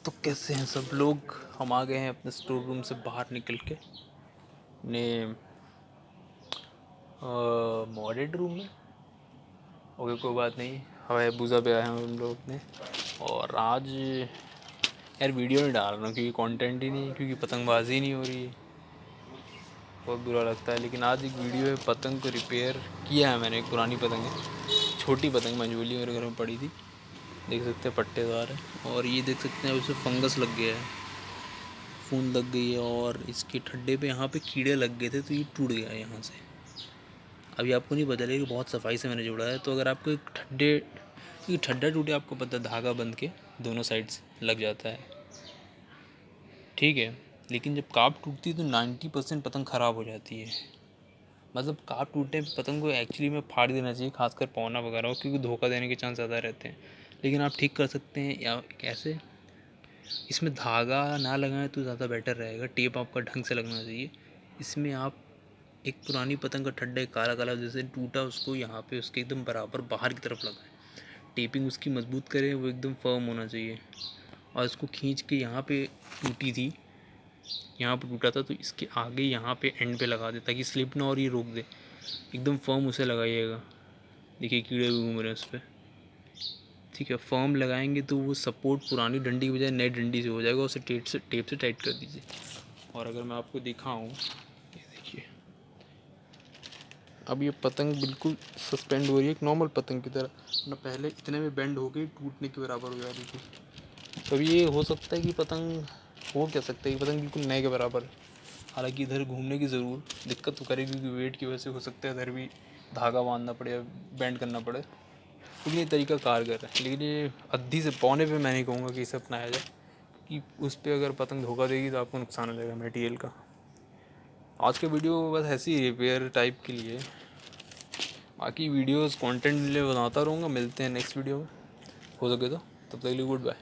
तो कैसे हैं सब लोग। हम आ गए हैं अपने स्टोर रूम से बाहर निकल के अपने मॉडरेट रूम में। ओके कोई बात नहीं, हवाई बूज़ा पे आए हैं हम लोग अपने। और आज यार वीडियो नहीं डाल रहा हूँ क्योंकि कंटेंट ही नहीं है, क्योंकि पतंगबाजी नहीं हो रही है, बहुत बुरा लगता है। लेकिन आज एक वीडियो है, पतंग को रिपेयर किया है मैंने। एक पुरानी पतंग है, छोटी पतंग मंजूली मेरे घर में पड़ी थी, देख सकते हैं पट्टेदार है। और ये देख सकते हैं उसमें फंगस लग गया है, फूंद लग गई है और इसके ठड्डे पे यहाँ पे कीड़े लग गए थे, तो ये टूट गया है यहाँ से। अभी आपको नहीं पता लगेगा कि बहुत सफाई से मैंने जोड़ा है। तो अगर आपको एक ठड्डा टूटे, आपको पता धागा बंध के दोनों साइड से लग जाता है, ठीक है। लेकिन जब काप टूटती है तो 90% पतंग ख़राब हो जाती है। मतलब काप टूटने पे पतंग को एक्चुअली में फाड़ देना चाहिए, खासकर पौना वगैरह हो, क्योंकि धोखा देने के चांस ज़्यादा रहते हैं। लेकिन आप ठीक कर सकते हैं या कैसे, इसमें धागा ना लगाएं तो ज़्यादा बेटर रहेगा। टेप आपका ढंग से लगना चाहिए। इसमें आप एक पुरानी पतंग का ठड्डा काला काला जैसे टूटा, उसको यहाँ पे उसके एकदम बराबर बाहर की तरफ लगाएं। टेपिंग उसकी मजबूत करें, वो एकदम फर्म होना चाहिए। और इसको खींच के यहाँ पे टूटी थी, यहाँ पे टूटा था, तो इसके आगे यहाँ पे एंड पे लगा दे ताकि स्लिप ना और ये रोक दे। एकदम फर्म उसे लगाइएगा। देखिए कीड़े भी घूम रहे हैं उस पर, ठीक है। फर्म लगाएंगे तो वो सपोर्ट पुरानी डंडी की बजाय नई डंडी से हो जाएगा। उसे टेप से टाइट कर दीजिए। और अगर मैं आपको दिखाऊं, ये देखिए, अब ये पतंग बिल्कुल सस्पेंड हो रही है एक नॉर्मल पतंग की तरह ना। पहले इतने में बेंड हो गई, टूटने के बराबर हो जा रही थी। तो ये हो सकता है कि पतंग हो क्या सकता है कि पतंग बिल्कुल नए के बराबर है। हालांकि इधर घूमने की ज़रूर दिक्कत तो करेगी, क्योंकि वेट की वजह से हो सकता है इधर भी धागा बांधना पड़े या बेंड करना पड़े। लेकिन ये तरीका कारगर है। लेकिन ये अद्धी से पौने पे मैं नहीं कहूँगा कि इसे अपनाया जाए, कि उस पर अगर पतंग धोखा देगी तो आपको नुकसान हो जाएगा मटेरियल का। आज का वीडियो बस ऐसी रिपेयर टाइप के लिए, बाकी वीडियोस कंटेंट के लिए बनाता रहूँगा। मिलते हैं नेक्स्ट वीडियो में, हो सके तो। तब तक के लिए गुड बाय।